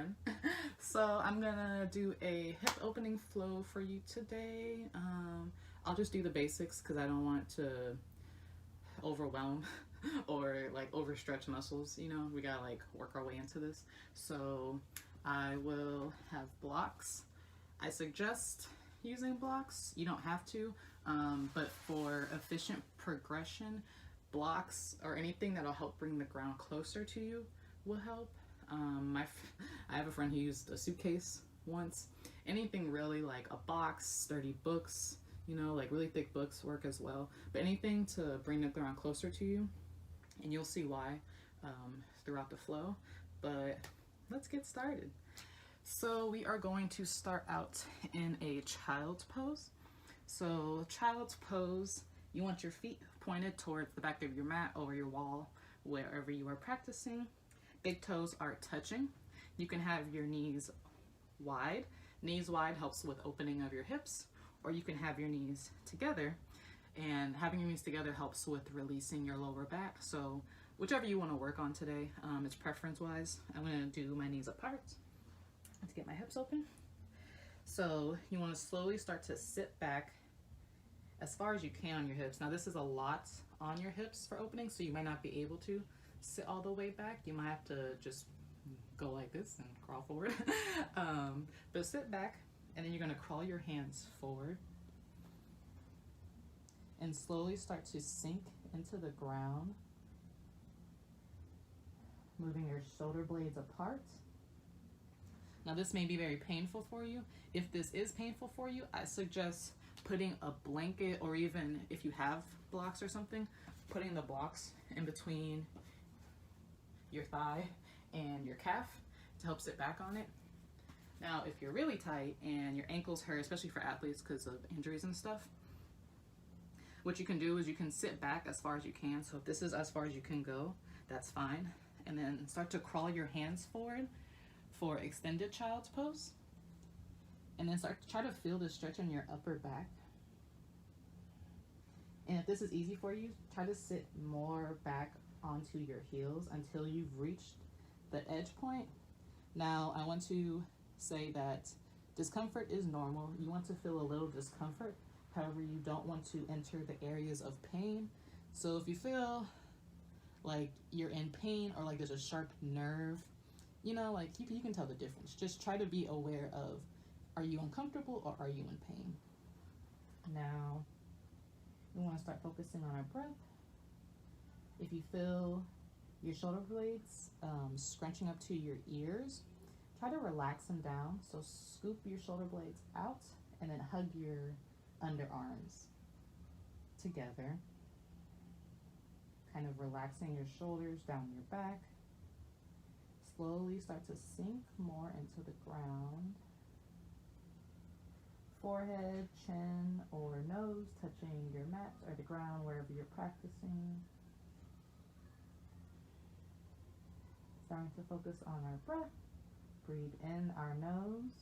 friend. So I'm gonna do a hip opening flow for you today. I'll just do the basics because I don't want to overwhelm or like overstretch muscles. You know, we gotta like work our way into this. So I will have blocks. I suggest using blocks. You don't have to, but for efficient progression, blocks or anything that'll help bring the ground closer to you will help. I have a friend who used a suitcase once. Anything really, like a box, sturdy books, you know, like really thick books work as well. But anything to bring the ground closer to you, and you'll see why throughout the flow. But let's get started. So we are going to start out in a child's pose. So child's pose, you want your feet pointed towards the back of your mat or your wall, wherever you are practicing. Big toes are touching. You can have your knees wide. Knees wide helps with opening of your hips, or you can have your knees together. And having your knees together helps with releasing your lower back. So whichever you want to work on today, it's preference wise. I'm going to do my knees apart to get my hips open. So you want to slowly start to sit back as far as you can on your hips. Now this is a lot on your hips for opening, so you might not be able to sit all the way back. You might have to just go like this and crawl forward. But sit back, and then you're going to crawl your hands forward and slowly start to sink into the ground, moving your shoulder blades apart. Now this may be very painful for you. If this is painful for you, I suggest putting a blanket, or even if you have blocks or something, putting the blocks in between your thigh and your calf to help sit back on it. Now if you're really tight and your ankles hurt, especially for athletes because of injuries and stuff, what you can do is you can sit back as far as you can. So if this is as far as you can go, that's fine. And then start to crawl your hands forward for extended child's pose. And then try to feel the stretch in your upper back. And if this is easy for you, try to sit more back onto your heels until you've reached the edge point. Now, I want to say that discomfort is normal. You want to feel a little discomfort. However, you don't want to enter the areas of pain. So if you feel like you're in pain or like there's a sharp nerve, you know, like you can tell the difference. Just try to be aware of, are you uncomfortable or are you in pain? Now, we want to start focusing on our breath. If you feel your shoulder blades scrunching up to your ears, try to relax them down. So scoop your shoulder blades out and then hug your underarms together. Kind of relaxing your shoulders down your back. Slowly start to sink more into the ground. Forehead, chin, or nose touching your mat or the ground wherever you're practicing. Starting to focus on our breath. Breathe in our nose.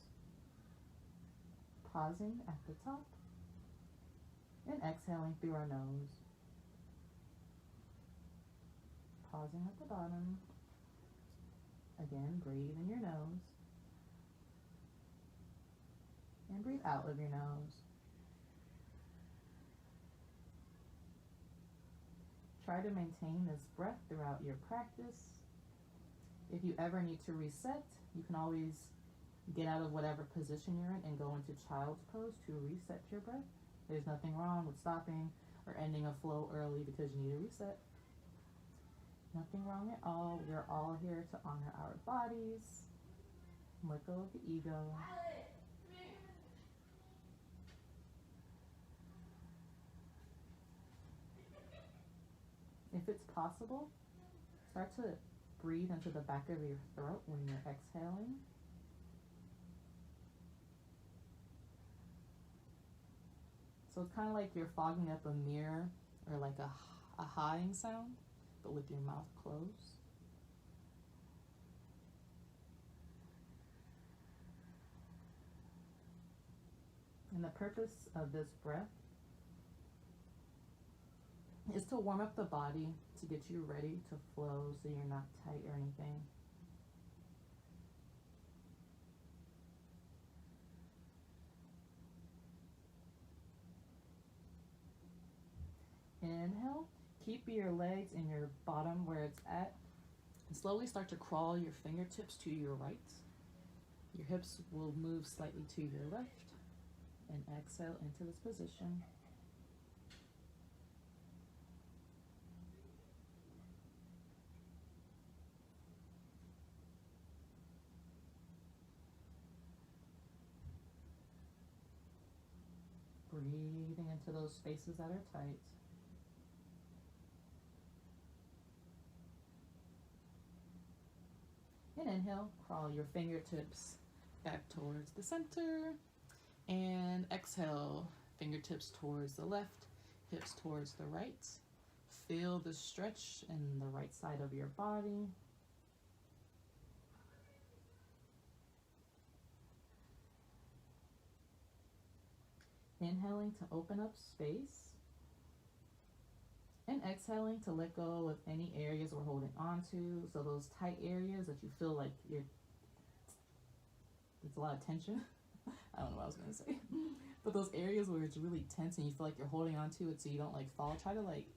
Pausing at the top. And exhaling through our nose. Pausing at the bottom. Again, breathe in your nose. And breathe out of your nose. Try to maintain this breath throughout your practice. If you ever need to reset, you can always get out of whatever position you're in and go into child's pose to reset your breath. There's nothing wrong with stopping or ending a flow early because you need a reset. Nothing wrong at all. We're all here to honor our bodies. Let go of the ego. If it's possible, start to breathe into the back of your throat when you're exhaling. So it's kind of like you're fogging up a mirror or like a hawing sound, but with your mouth closed. And the purpose of this breath is to warm up the body, to get you ready to flow so you're not tight or anything. Inhale, keep your legs in your bottom where it's at, and slowly start to crawl your fingertips to your right. Your hips will move slightly to your left, and exhale into this position. Breathing into those spaces that are tight. And inhale, crawl your fingertips back towards the center. And exhale, fingertips towards the left, hips towards the right. Feel the stretch in the right side of your body. Inhaling to open up space. And exhaling to let go of any areas we're holding on to. So those tight areas that you feel like there's a lot of tension. I don't know what I was gonna say. But those areas where it's really tense and you feel like you're holding on to it so you don't like fall, try to like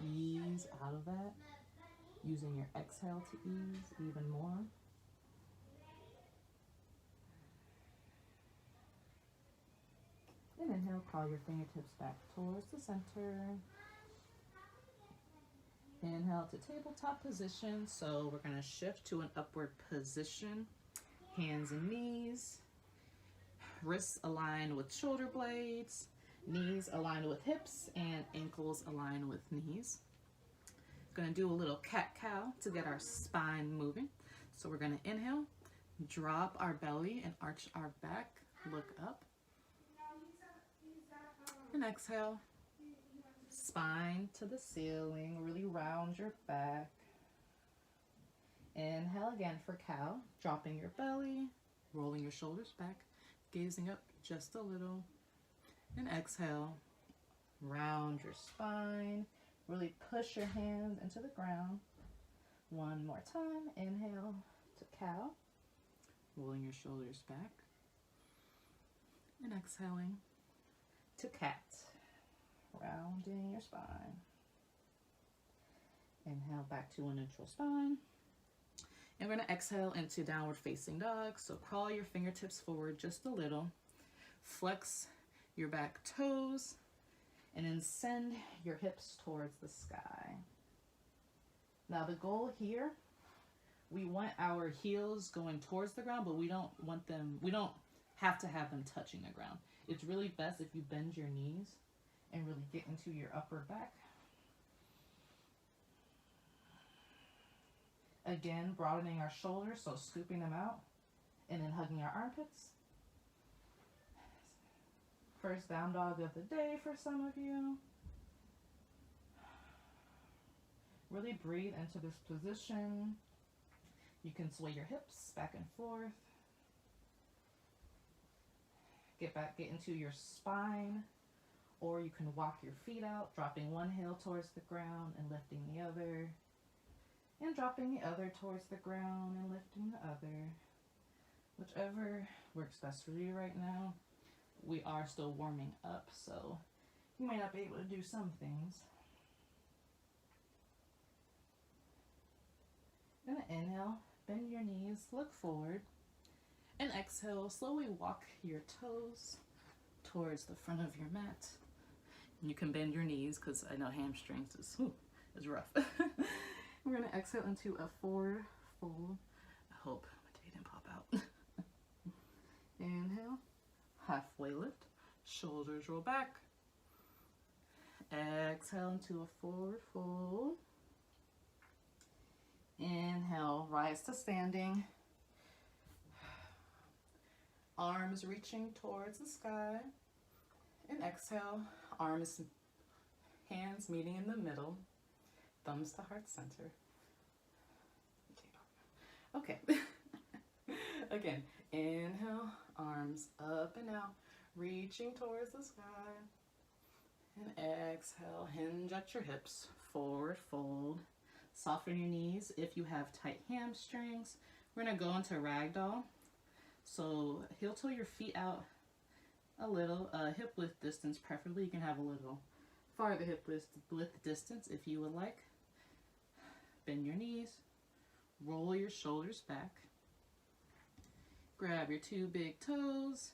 ease out of that. Using your exhale to ease even more. And inhale, crawl your fingertips back towards the center. Inhale to tabletop position. So we're going to shift to an upward position. Hands and knees. Wrists aligned with shoulder blades. Knees aligned with hips and ankles aligned with knees. Going to do a little cat-cow to get our spine moving. So we're going to inhale, drop our belly and arch our back. Look up. And exhale. Spine to the ceiling, really round your back. Inhale again for cow, dropping your belly, rolling your shoulders back, gazing up just a little. And exhale, round your spine, really push your hands into the ground. One more time, inhale to cow, rolling your shoulders back. And exhaling to cat. Rounding your spine. Inhale back to a neutral spine. And we're going to exhale into downward facing dog. So crawl your fingertips forward just a little. Flex your back toes. And then send your hips towards the sky. Now the goal here, we want our heels going towards the ground, but we don't have to have them touching the ground. It's really best if you bend your knees and really get into your upper back. Again, broadening our shoulders, so scooping them out, and then hugging our armpits. First down dog of the day for some of you. Really breathe into this position. You can sway your hips back and forth. Get into your spine. Or you can walk your feet out, dropping one heel towards the ground and lifting the other. And dropping the other towards the ground and lifting the other. Whichever works best for you right now. We are still warming up, so you might not be able to do some things. And inhale, bend your knees, look forward. And exhale, slowly walk your toes towards the front of your mat. You can bend your knees because I know hamstrings is rough. We're going to exhale into a forward fold. I hope my day didn't pop out. Inhale, halfway lift, shoulders roll back. Exhale into a forward fold. Inhale, rise to standing. Arms reaching towards the sky. And exhale, hands meeting in the middle, thumbs to heart center. Okay. Again, inhale, arms up and out, reaching towards the sky. And exhale, hinge at your hips, forward fold. Soften your knees if you have tight hamstrings. We're gonna go into ragdoll. So heel toe your feet out a little, hip width distance preferably. You can have a little farther hip width distance if you would like. Bend your knees, roll your shoulders back, grab your two big toes,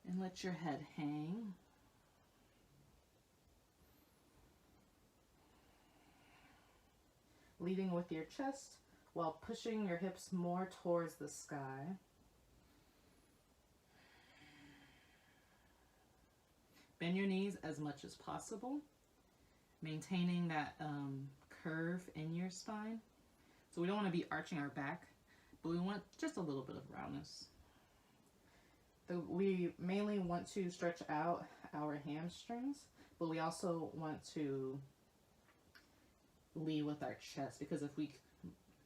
and let your head hang. Leading with your chest while pushing your hips more towards the sky. Bend your knees as much as possible, maintaining that curve in your spine. So we don't want to be arching our back, but we want just a little bit of roundness. We mainly want to stretch out our hamstrings, but we also want to lead with our chest, because if we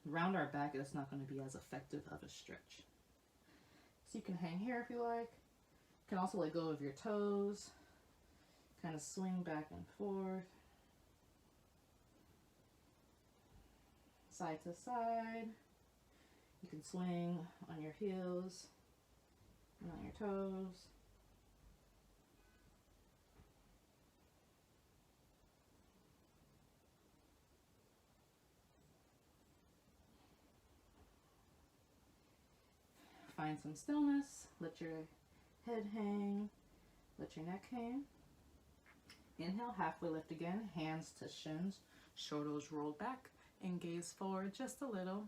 round our back, it's not going to be as effective of a stretch. So you can hang here if you like. You can also let go of your toes, kind of swing back and forth, side to side. You can swing on your heels and on your toes. Find some stillness, let your head hang, let your neck hang. Inhale, halfway lift again, hands to shins, shoulders rolled back, and gaze forward just a little.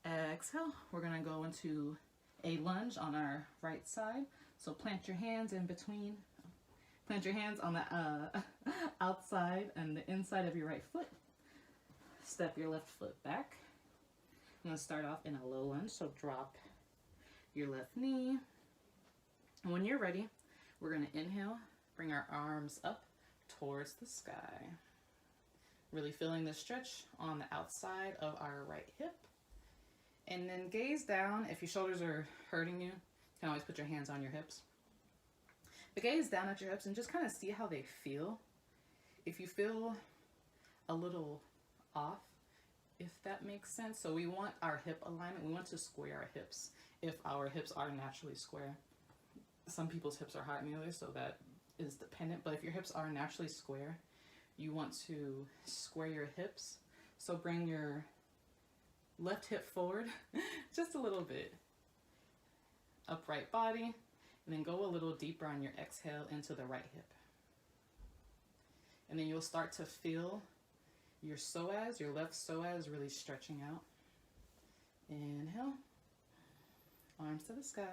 Exhale, we're gonna go into a lunge on our right side. So plant your hands in between, plant your hands on the outside and the inside of your right foot. Step your left foot back. I'm gonna start off in a low lunge, so drop your left knee. And when you're ready, we're gonna inhale, bring our arms up towards the sky. Really feeling the stretch on the outside of our right hip. And then gaze down. If your shoulders are hurting you, you can always put your hands on your hips. But gaze down at your hips and just kind of see how they feel. If you feel a little off, if that makes sense. So we want our hip alignment. We want to square our hips if our hips are naturally square. Some people's hips are higher than others, so that is dependent. But if your hips are naturally square, you want to square your hips. So bring your left hip forward just a little bit. Upright body, and then go a little deeper on your exhale into the right hip. And then you'll start to feel your psoas, your left psoas really stretching out. Inhale, arms to the sky.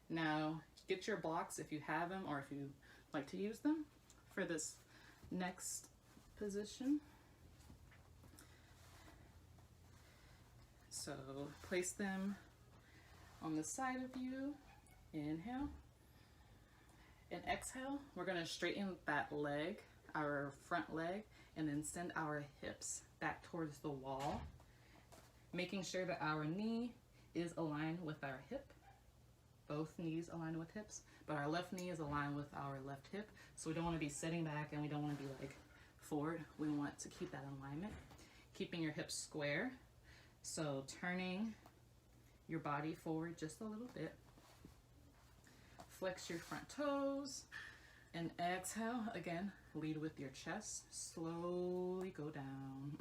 Now, get your blocks if you have them or if you like to use them for this next position. So place them on the side of you. Inhale. And exhale, we're gonna straighten that leg, our front leg, and then send our hips back towards the wall, making sure that our knee is aligned with our hip. Both knees aligned with hips, but our left knee is aligned with our left hip. So we don't want to be sitting back and we don't want to be like forward. We want to keep that alignment, keeping your hips square. So turning your body forward just a little bit. Flex your front toes and exhale. Again, lead with your chest. Slowly go down.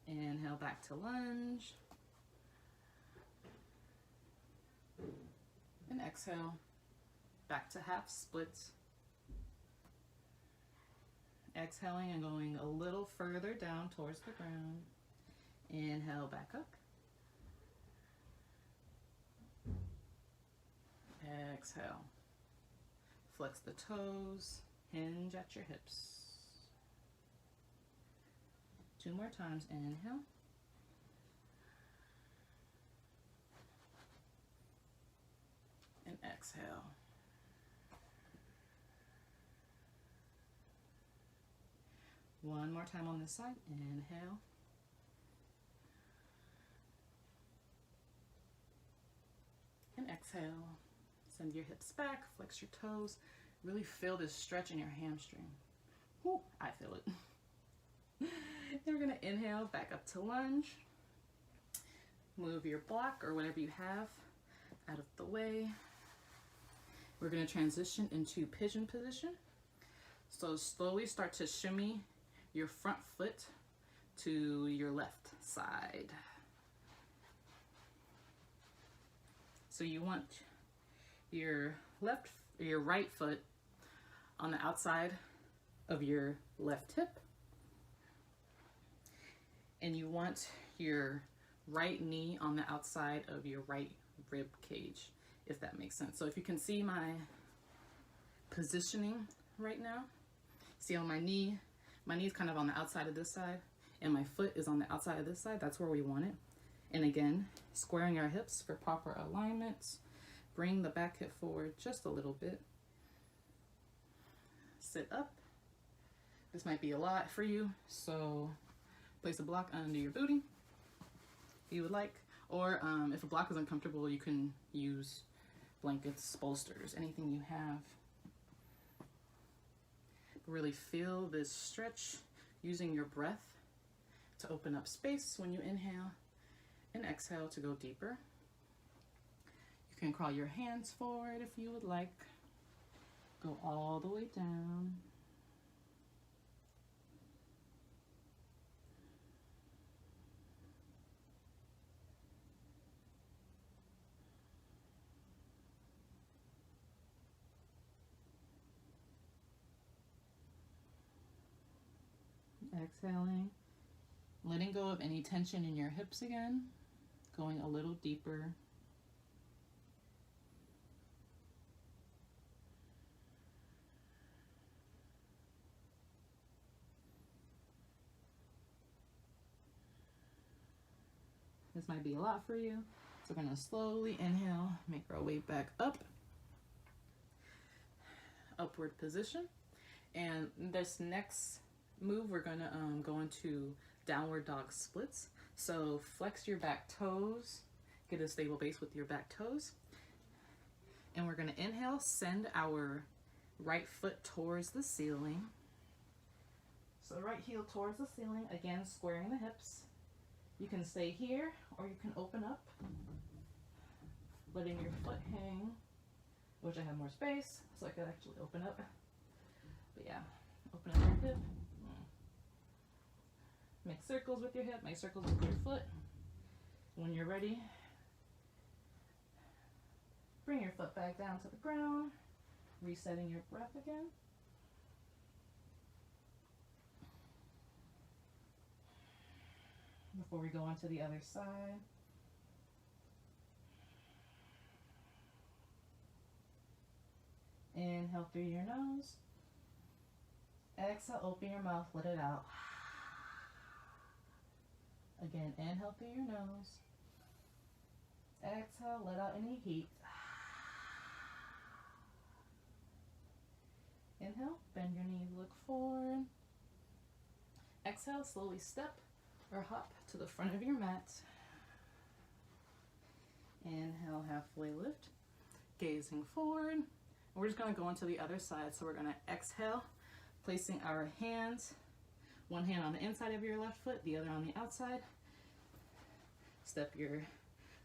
Inhale back to lunge. And exhale back to half splits. Exhaling and going a little further down towards the ground. Inhale back up. Exhale. Flex the toes, hinge at your hips. 2 more times. Inhale. And exhale. One more time on this side. Inhale. And exhale. Send your hips back, flex your toes. Really feel this stretch in your hamstring. Whew, I feel it. Then we're gonna inhale, back up to lunge. Move your block or whatever you have out of the way. We're gonna transition into pigeon position. So slowly start to shimmy your front foot to your left side. So you want your right foot on the outside of your left hip, and you want your right knee on the outside of your right rib cage, if that makes sense. So if you can see my positioning right now, see on my knee is kind of on the outside of this side, and my foot is on the outside of this side. That's where we want it. And again, squaring our hips for proper alignment. Bring the back hip forward just a little bit. Sit up. This might be a lot for you, so place a block under your booty if you would like. Or if a block is uncomfortable, you can use blankets, bolsters, anything you have. Really feel this stretch using your breath to open up space when you inhale, and exhale to go deeper. You can crawl your hands forward if you would like. Go all the way down. Exhaling, letting go of any tension in your hips again, going a little deeper. This might be a lot for you, so we're going to slowly inhale, make our way back up, upward position. And this next move, we're going to go into downward dog splits. So flex your back toes, get a stable base with your back toes. And we're going to inhale, send our right foot towards the ceiling. So right heel towards the ceiling, again squaring the hips. You can stay here or you can open up, letting your foot hang. Wish I had more space so I could actually open up. But yeah, open up your hip. Make circles with your hip, make circles with your foot. When you're ready, bring your foot back down to the ground, resetting your breath again. Before we go on to the other side. Inhale through your nose. Exhale, open your mouth, let it out. Again, inhale through your nose. Exhale, let out any heat. Inhale, bend your knees, look forward. Exhale, slowly step or hop to the front of your mat. Inhale, halfway lift, gazing forward. We're just going to go into the other side. So we're going to exhale, placing our hands, one hand on the inside of your left foot, the other on the outside. Step your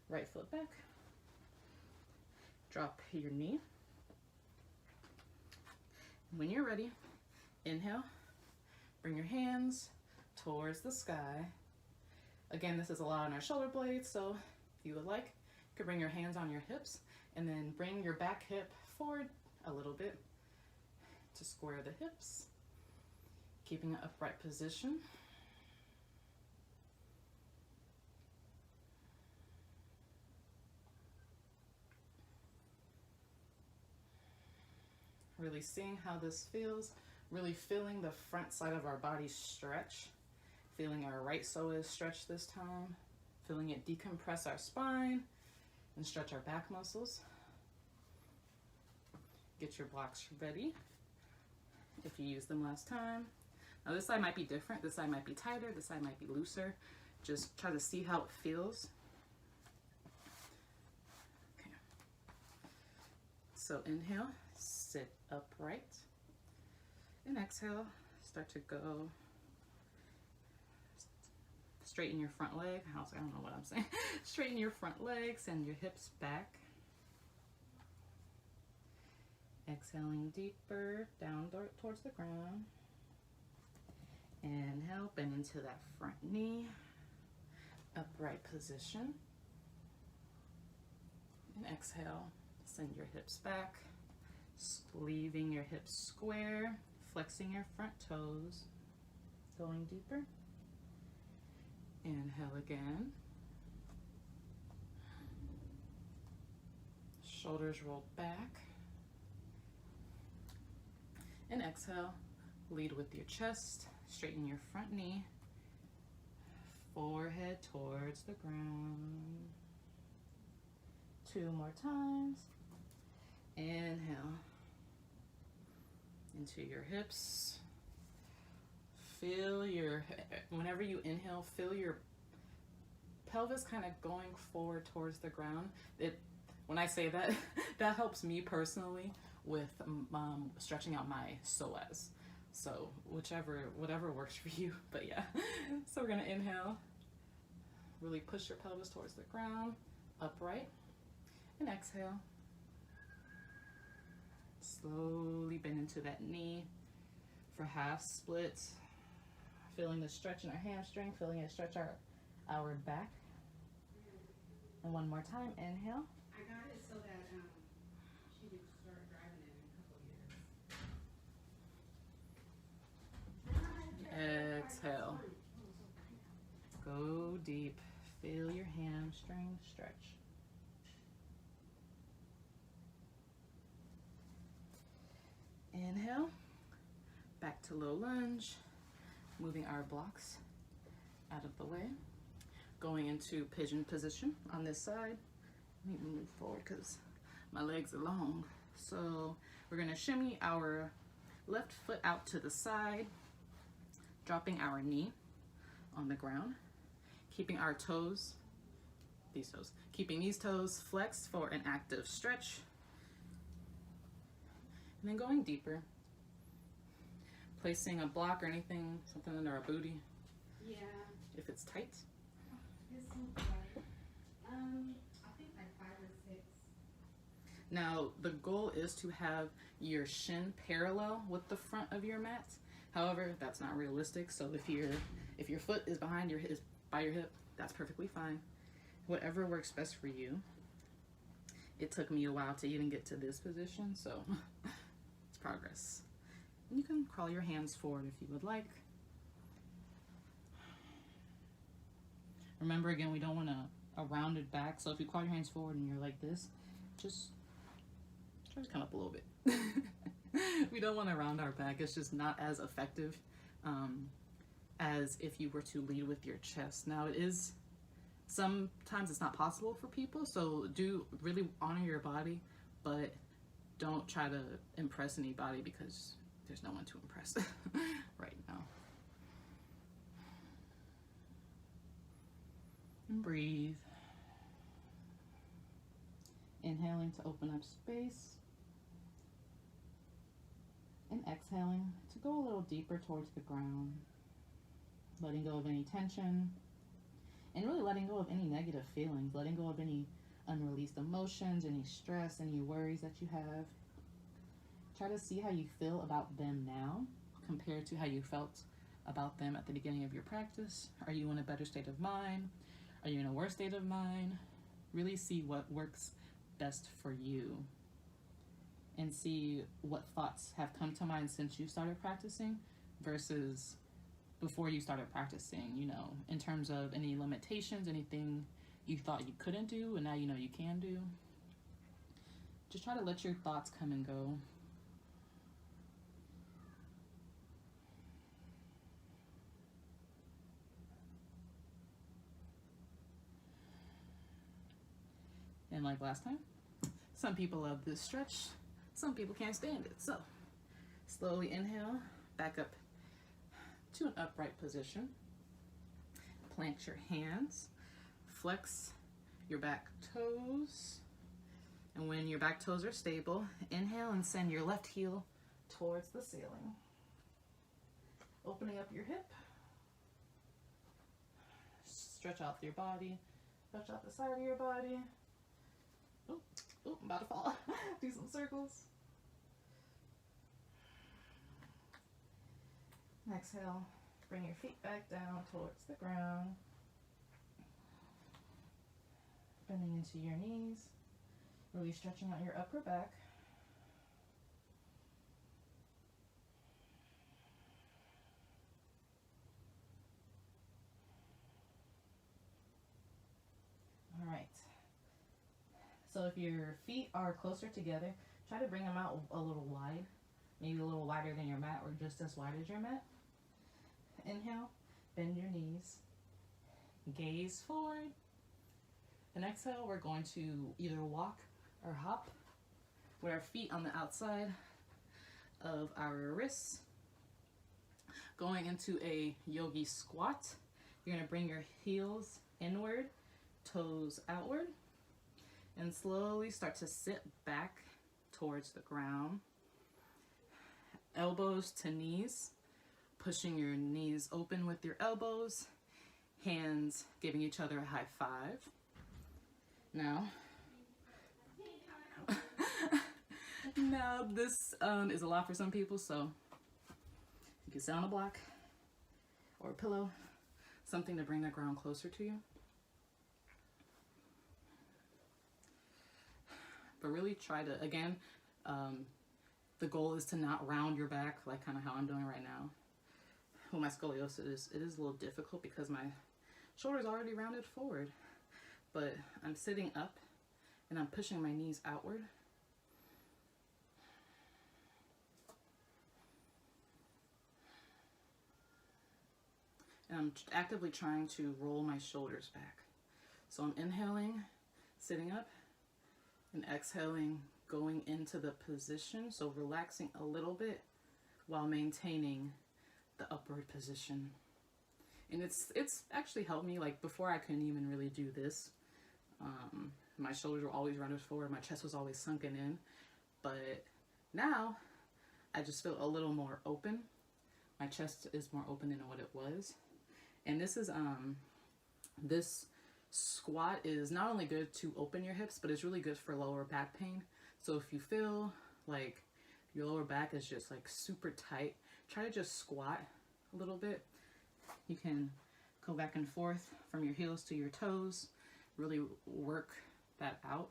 right foot back. Drop your knee. When you're ready, inhale, bring your hands towards the sky. Again, this is a lot on our shoulder blades, so if you would like, you could bring your hands on your hips and then bring your back hip forward a little bit to square the hips, keeping an upright position. Really seeing how this feels, really feeling the front side of our body stretch, feeling our right psoas stretch this time, feeling it decompress our spine and stretch our back muscles. Get your blocks ready if you used them last time. Now this side might be different, this side might be tighter, this side might be looser. Just try to see how it feels. Okay. So inhale, sit upright. And exhale, start to go. Straighten your front leg. I don't know what I'm saying. Straighten your front leg, send your hips back. Exhaling deeper, down towards the ground. Inhale, bend into that front knee. Upright position. And exhale, send your hips back. Leaving your hips square, flexing your front toes. Going deeper. Inhale again. Shoulders roll back. And exhale, lead with your chest. Straighten your front knee. Forehead towards the ground. 2 more times. Inhale. Into your hips. Feel your, whenever you inhale, feel your pelvis kind of going forward towards the ground. When I say that, that helps me personally with stretching out my psoas. So whatever works for you, but yeah. So we're gonna inhale, really push your pelvis towards the ground, upright, and exhale. Slowly bend into that knee for half split. Feeling the stretch in our hamstring, feeling it stretch our back. And one more time, inhale. I got it so that she would start driving it in a couple years. Exhale. Go deep. Feel your hamstring stretch. Inhale. Back to low lunge. Moving our blocks out of the way. Going into pigeon position on this side. Let me move forward because my legs are long. So we're gonna shimmy our left foot out to the side, dropping our knee on the ground, keeping our toes, keeping these toes flexed for an active stretch, and then going deeper. Placing a block or anything, something under our booty. Yeah. If it's tight. It's so tight. I think like 5 or 6. Now, the goal is to have your shin parallel with the front of your mat. However, that's not realistic. So if your foot is behind by your hip, that's perfectly fine. Whatever works best for you. It took me a while to even get to this position, so it's progress. You can crawl your hands forward if you would like. Remember, again, we don't want a rounded back, so if you crawl your hands forward and you're like this, just try to come up a little bit. We don't want to round our back. It's just not as effective as if you were to lead with your chest. Now, sometimes it's not possible for people, so do really honor your body, but don't try to impress anybody because there's no one to impress right now. And breathe. Inhaling to open up space. And exhaling to go a little deeper towards the ground. Letting go of any tension. And really letting go of any negative feelings. Letting go of any unreleased emotions, any stress, any worries that you have. Try to see how you feel about them now compared to how you felt about them at the beginning of your practice. Are you in a better state of mind? Are you in a worse state of mind? Really see what works best for you and see what thoughts have come to mind since you started practicing versus before you started practicing, in terms of any limitations, anything you thought you couldn't do and now you know you can do. Just try to let your thoughts come and go. And like last time, some people love this stretch, some people can't stand it. So slowly inhale, back up to an upright position. Plant your hands, flex your back toes, And when your back toes are stable, inhale and send your left heel towards the ceiling. Opening up your hip. Stretch out your body. Stretch out the side of your body. Oh, I'm about to fall. Do some circles. Exhale. Bring your feet back down towards the ground. Bending into your knees. Really stretching out your upper back. All right. So if your feet are closer together, try to bring them out a little wide. Maybe a little wider than your mat or just as wide as your mat. Inhale, bend your knees. Gaze forward. And exhale, we're going to either walk or hop with our feet on the outside of our wrists. Going into a yogi squat. You're going to bring your heels inward, toes outward, and slowly start to sit back towards the ground. Elbows to knees, pushing your knees open with your elbows, hands giving each other a high five. Now this is a lot for some people, so you can sit on a block or a pillow, something to bring the ground closer to you. But really try to, again, the goal is to not round your back like kind of how I'm doing right now. With my scoliosis, it is a little difficult because my shoulder's already rounded forward. But I'm sitting up and I'm pushing my knees outward. And I'm actively trying to roll my shoulders back. So I'm inhaling, sitting up, and exhaling, going into the position. So relaxing a little bit while maintaining the upward position. And it's actually helped me. Like before, I couldn't even really do this. My shoulders were always rounded forward. My chest was always sunken in. But now I just feel a little more open. My chest is more open than what it was. And this is this squat is not only good to open your hips, but it's really good for lower back pain. So if you feel like your lower back is just like super tight, try to just squat a little bit. You can go back and forth from your heels to your toes. Really work that out.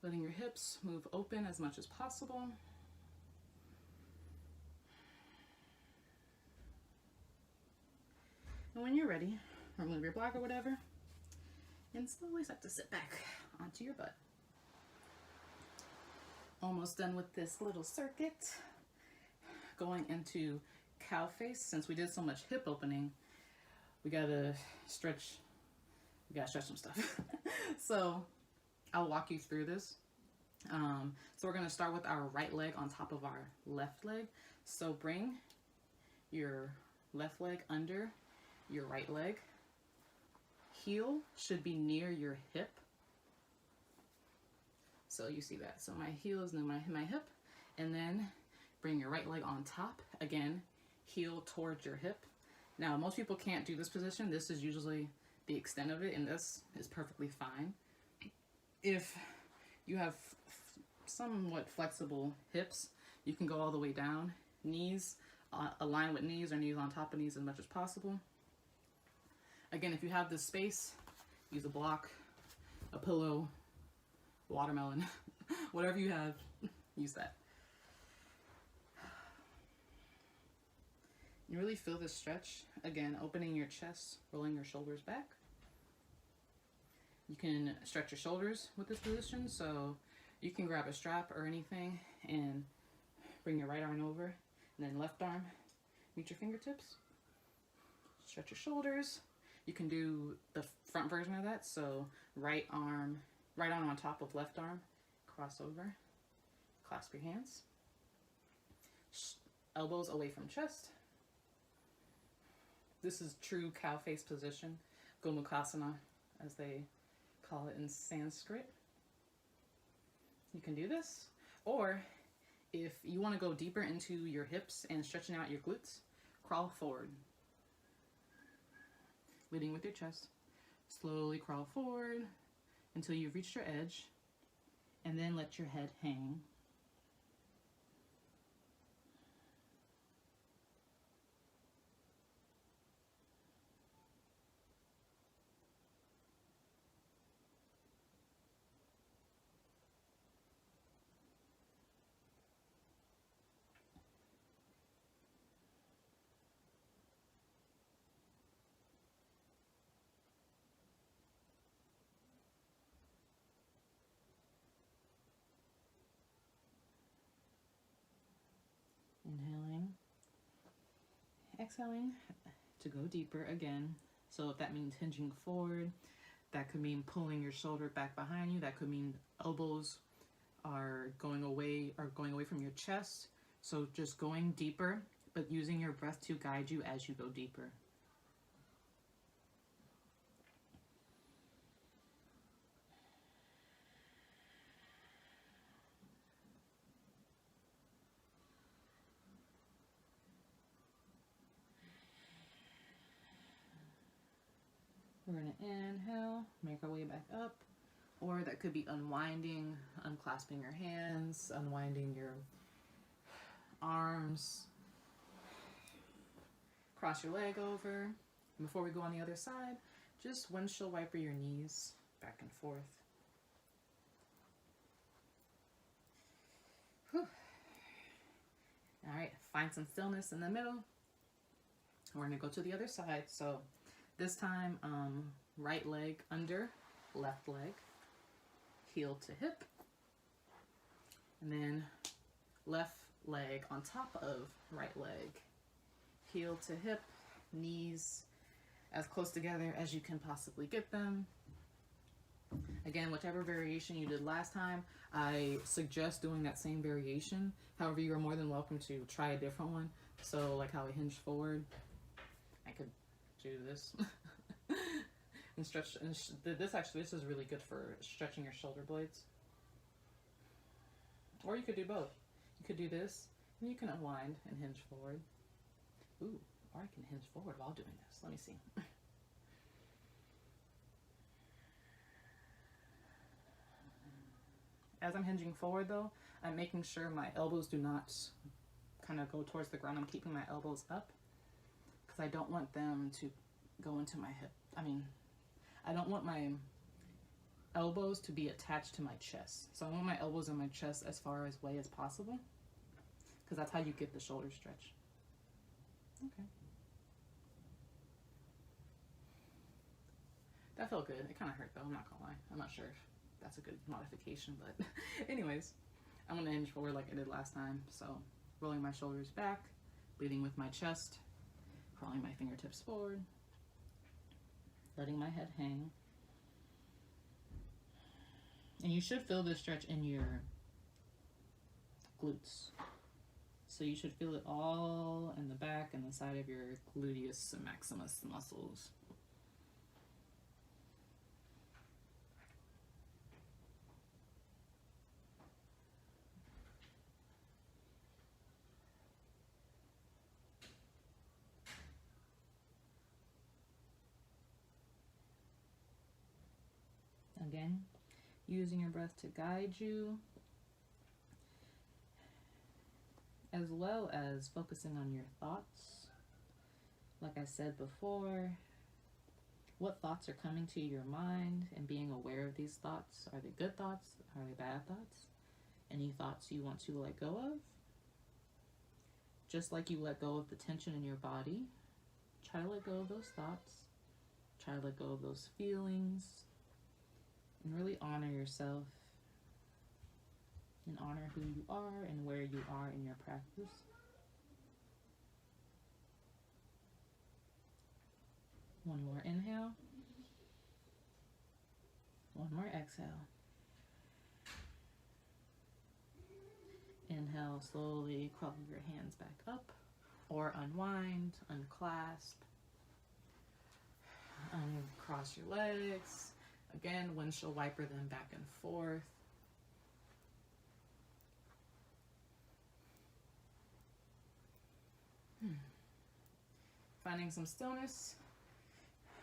Letting your hips move open as much as possible. And when you're ready, remove your block or whatever, and slowly start to sit back onto your butt. Almost done with this little circuit. Going into cow face. Since we did so much hip opening, we gotta stretch some stuff. So I'll walk you through this. So we're gonna start with our right leg on top of our left leg. So bring your left leg under your right leg. Heel should be near your hip. So you see that. So my heel is near my hip. And then bring your right leg on top. Again, heel towards your hip. Now, most people can't do this position. This is usually the extent of it, and this is perfectly fine. If you have somewhat flexible hips, you can go all the way down. Knees align with knees or knees on top of knees as much as possible. Again, if you have this space, use a block, a pillow, watermelon, whatever you have, use that. You really feel this stretch. Again, opening your chest, rolling your shoulders back. You can stretch your shoulders with this position, so you can grab a strap or anything and bring your right arm over, and then left arm, meet your fingertips. Stretch your shoulders. You can do the front version of that, so right arm on top of left arm, cross over, clasp your hands. Elbows away from chest. This is true cow face position. Gomukhasana, as they call it in Sanskrit. You can do this. Or if you want to go deeper into your hips and stretching out your glutes, crawl forward. Leading with your chest. Slowly crawl forward until you've reached your edge, and then let your head hang. Inhaling, exhaling to go deeper again. So if that means hinging forward, that could mean pulling your shoulder back behind you. That could mean elbows are going away from your chest. So just going deeper, but using your breath to guide you as you go deeper. We're going to inhale, make our way back up, or that could be unwinding, unclasping your hands, unwinding your arms. Cross your leg over. And before we go on the other side, just windshield wiper your knees back and forth. Whew. All right, find some stillness in the middle. We're going to go to the other side. So this time, right leg under, left leg, heel to hip, and then left leg on top of right leg, heel to hip, knees as close together as you can possibly get them. Again, whichever variation you did last time, I suggest doing that same variation. However, you are more than welcome to try a different one. So like how I hinge forward, I could do this and stretch. And this is really good for stretching your shoulder blades. Or you could do both. You could do this, and you can unwind and hinge forward. Ooh, or I can hinge forward while doing this. Let me see. As I'm hinging forward though, I'm making sure my elbows do not kind of go towards the ground. I'm keeping my elbows up because I don't want them to go into my hip. I don't want my elbows to be attached to my chest. So I want my elbows in my chest as far away as possible because that's how you get the shoulder stretch. Okay. That felt good. It kind of hurt though, I'm not gonna lie. I'm not sure if that's a good modification, but anyways, I'm gonna hinge forward like I did last time. So rolling my shoulders back, leading with my chest, crawling my fingertips forward, letting my head hang. And you should feel this stretch in your glutes. So you should feel it all in the back and the side of your gluteus maximus muscles. Again, using your breath to guide you, as well as focusing on your thoughts. Like I said before, what thoughts are coming to your mind and being aware of these thoughts. Are they good thoughts? Are they bad thoughts? Any thoughts you want to let go of? Just like you let go of the tension in your body, try to let go of those thoughts. Try to let go of those feelings. And really honor yourself and honor who you are and where you are in your practice. One more inhale. One more exhale. Inhale, slowly crawl your hands back up or unwind, unclasp. Cross your legs. Again, windshield wiper them back and forth. Finding some stillness.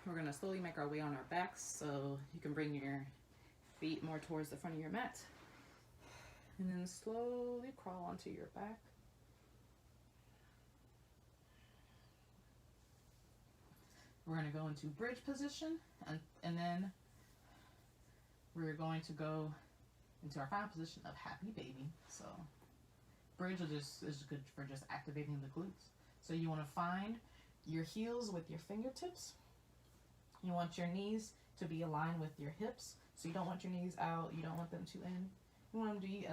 We're going to slowly make our way on our backs, so you can bring your feet more towards the front of your mat. And then slowly crawl onto your back. We're going to go into bridge position, and then we're going to go into our final position of happy baby. So bridge is good for just activating the glutes. So you want to find your heels with your fingertips. You want your knees to be aligned with your hips. So you don't want your knees out. You don't want them to in. You want them to be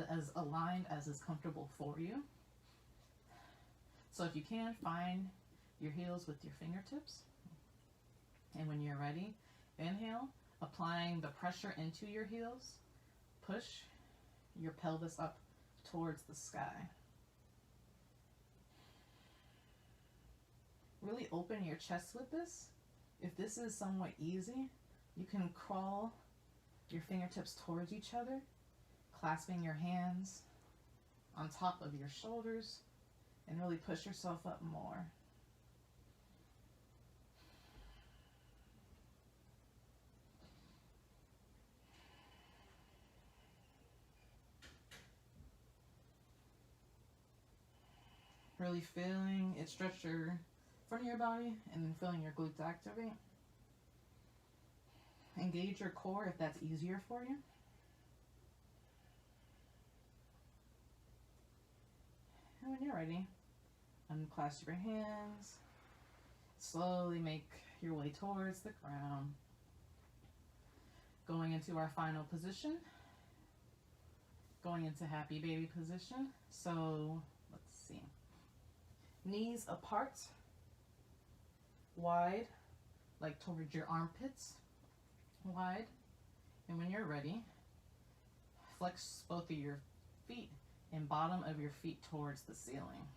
as aligned as is comfortable for you. So if you can, find your heels with your fingertips. And when you're ready, inhale, applying the pressure into your heels. Push your pelvis up towards the sky. Really open your chest with this. If this is somewhat easy, you can crawl your fingertips towards each other, clasping your hands on top of your shoulders, and really push yourself up more. Really feeling it stretch your front of your body and then feeling your glutes activate. Engage your core if that's easier for you. And when you're ready, unclasp your hands. Slowly make your way towards the ground. Going into our final position. Going into happy baby position. So let's see. Knees apart, wide, like towards your armpits, wide. And when you're ready, flex both of your feet and bottom of your feet towards the ceiling.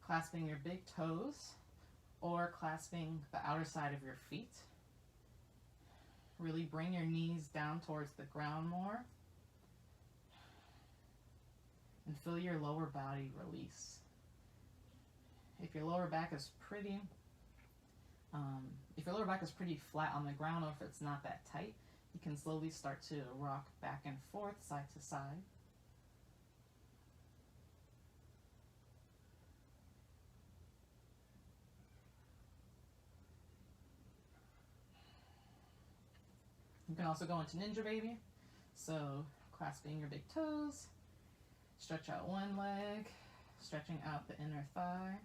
Clasping your big toes or clasping the outer side of your feet. Really bring your knees down towards the ground more. And feel your lower body release. If your lower back is pretty flat on the ground, or if it's not that tight, you can slowly start to rock back and forth, side to side. You can also go into ninja baby. So clasping your big toes, stretch out one leg, stretching out the inner thigh,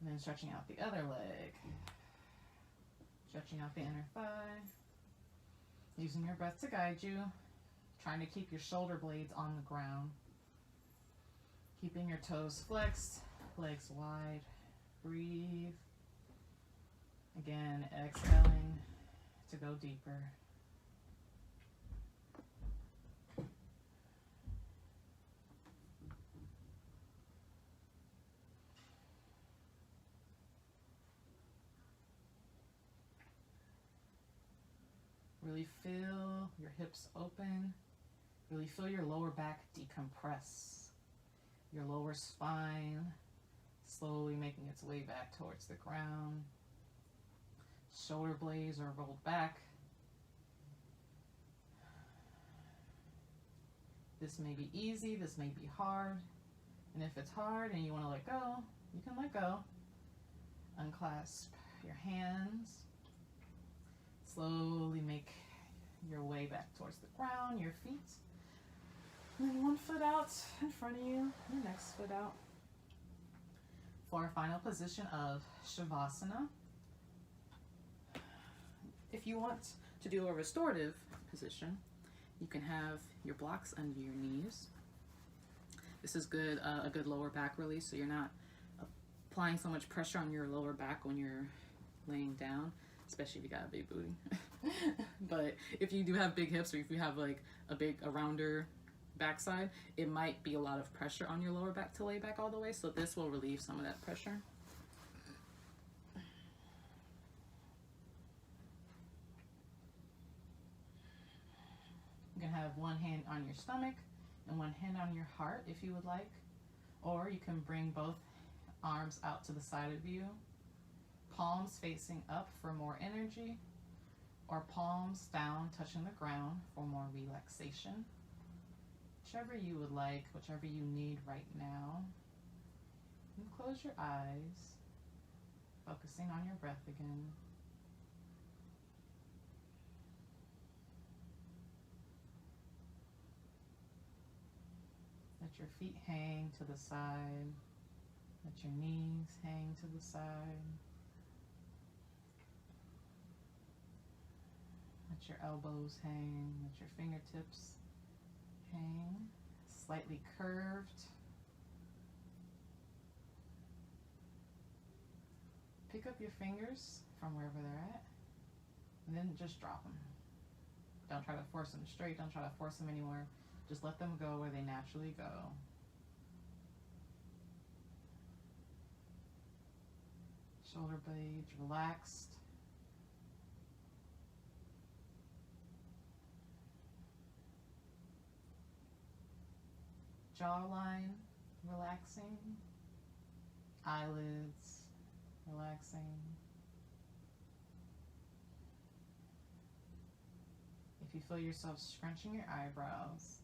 and then stretching out the other leg, stretching out the inner thigh, using your breath to guide you, trying to keep your shoulder blades on the ground, keeping your toes flexed, legs wide, breathe. Again, exhaling to go deeper. Really feel your hips open. Really feel your lower back decompress. Your lower spine slowly making its way back towards the ground. Shoulder blades are rolled back. This may be easy, this may be hard. And if it's hard and you want to let go, you can let go. Unclasp your hands. Slowly make your way back towards the ground, your feet. And then one foot out in front of you, your next foot out. For our final position of Shavasana. If you want to do a restorative position, you can have your blocks under your knees. This is good, a good lower back release, so you're not applying so much pressure on your lower back when you're laying down, especially if you got a big booty. But if you do have big hips, or if you have like a rounder backside, it might be a lot of pressure on your lower back to lay back all the way, so this will relieve some of that pressure. You can have one hand on your stomach and one hand on your heart if you would like. Or you can bring both arms out to the side of you. Palms facing up for more energy. Or palms down touching the ground for more relaxation. Whichever you would like, whichever you need right now. And close your eyes, focusing on your breath again. Let your feet hang to the side. Let your knees hang to the side. Let your elbows hang. Let your fingertips hang. Slightly curved. Pick up your fingers from wherever they're at, and then just drop them. Don't try to force them straight. Don't try to force them anywhere. Just let them go where they naturally go. Shoulder blades relaxed. Jawline relaxing. Eyelids relaxing. If you feel yourself scrunching your eyebrows,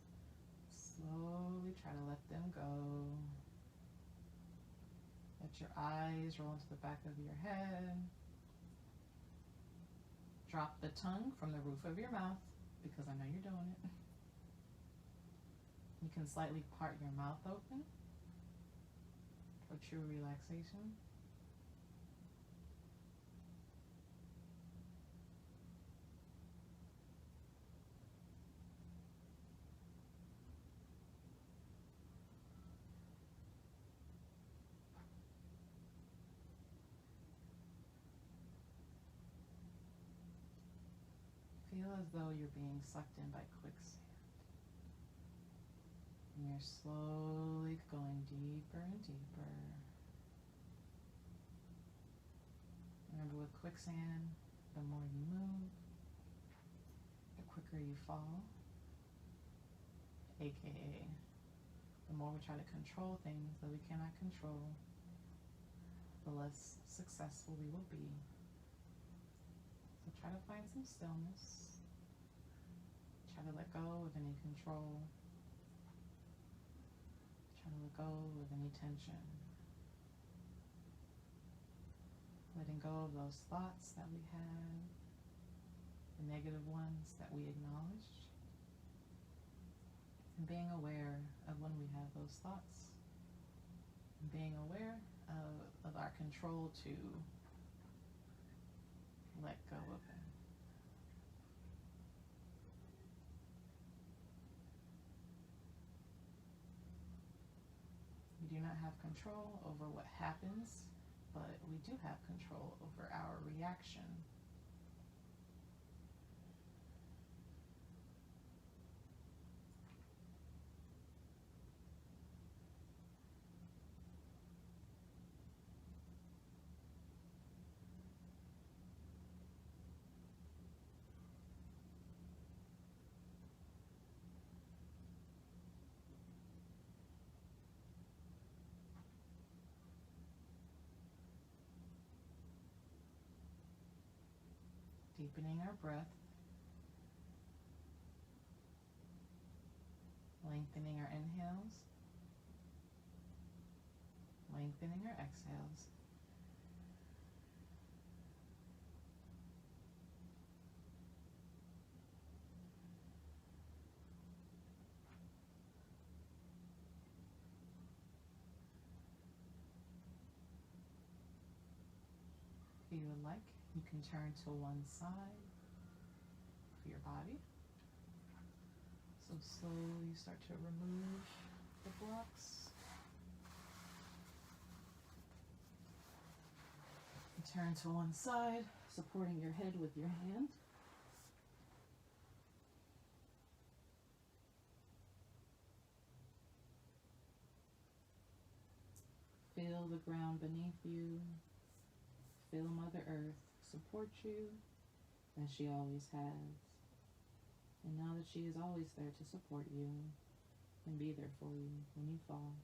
slowly try to let them go. Let your eyes roll into the back of your head. Drop the tongue from the roof of your mouth, because I know you're doing it. You can slightly part your mouth open for true relaxation. Feel as though you're being sucked in by quicksand. And you're slowly going deeper and deeper. Remember, with quicksand, the more you move, the quicker you fall. AKA, the more we try to control things that we cannot control, the less successful we will be. So try to find some stillness. Try to let go of any control. Try to let go of any tension. Letting go of those thoughts that we had, the negative ones that we acknowledged, and being aware of when we have those thoughts, and being aware of our control to let go of them. We do not have control over what happens, but we do have control over our reaction. Deepening our breath, lengthening our inhales, lengthening our exhales. If you would like, you can turn to one side of your body. So slowly start to remove the blocks. You turn to one side, supporting your head with your hand. Feel the ground beneath you. Feel Mother Earth support you as she always has. And know that she is always there to support you and be there for you when you fall.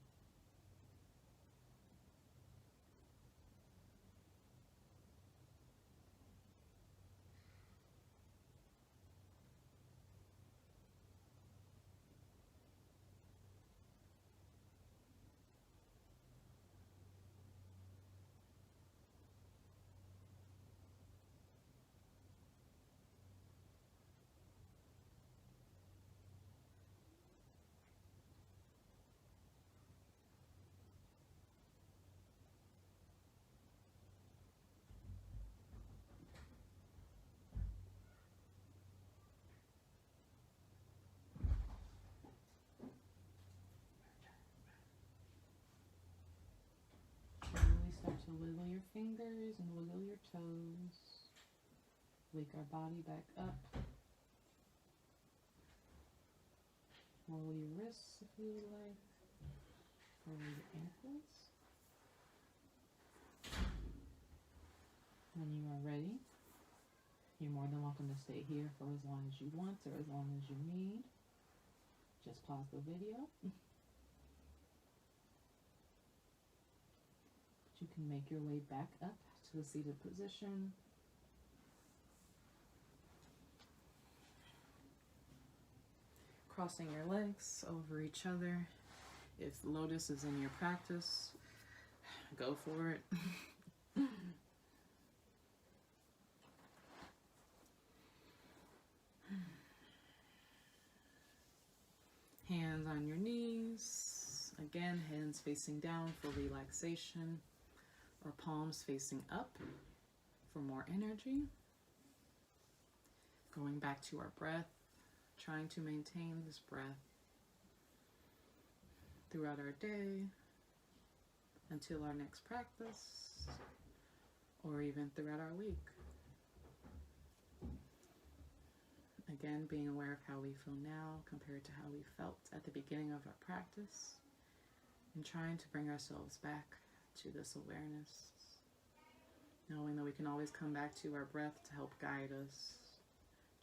Start to wiggle your fingers and wiggle your toes. Wake our body back up. Roll your wrists if you would like. Roll your ankles. When you are ready, you're more than welcome to stay here for as long as you want or as long as you need. Just pause the video. You can make your way back up to the seated position. Crossing your legs over each other. If lotus is in your practice, go for it. Hands on your knees. Again, hands facing down for relaxation, or palms facing up for more energy. Going back to our breath, trying to maintain this breath throughout our day until our next practice, or even throughout our week. Again, being aware of how we feel now compared to how we felt at the beginning of our practice, and trying to bring ourselves back to this awareness, knowing that we can always come back to our breath to help guide us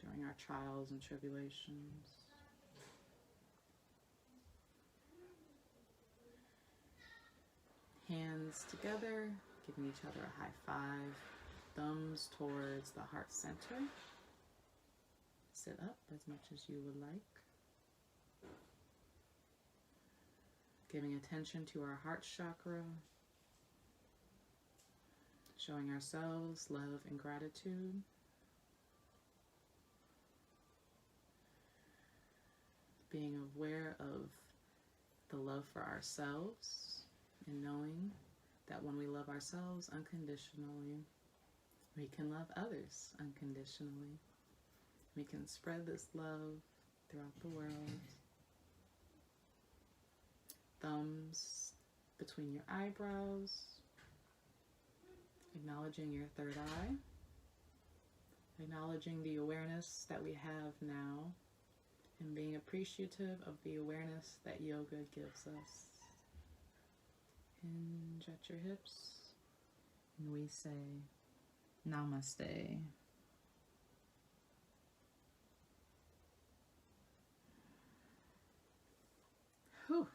during our trials and tribulations. Hands together, giving each other a high five, thumbs towards the heart center. Sit up as much as you would like. Giving attention to our heart chakra, showing ourselves love and gratitude. Being aware of the love for ourselves and knowing that when we love ourselves unconditionally, we can love others unconditionally. We can spread this love throughout the world. Thumbs between your eyebrows, acknowledging your third eye, acknowledging the awareness that we have now, and being appreciative of the awareness that yoga gives us. Hinge at your hips, and we say, Namaste. Whew.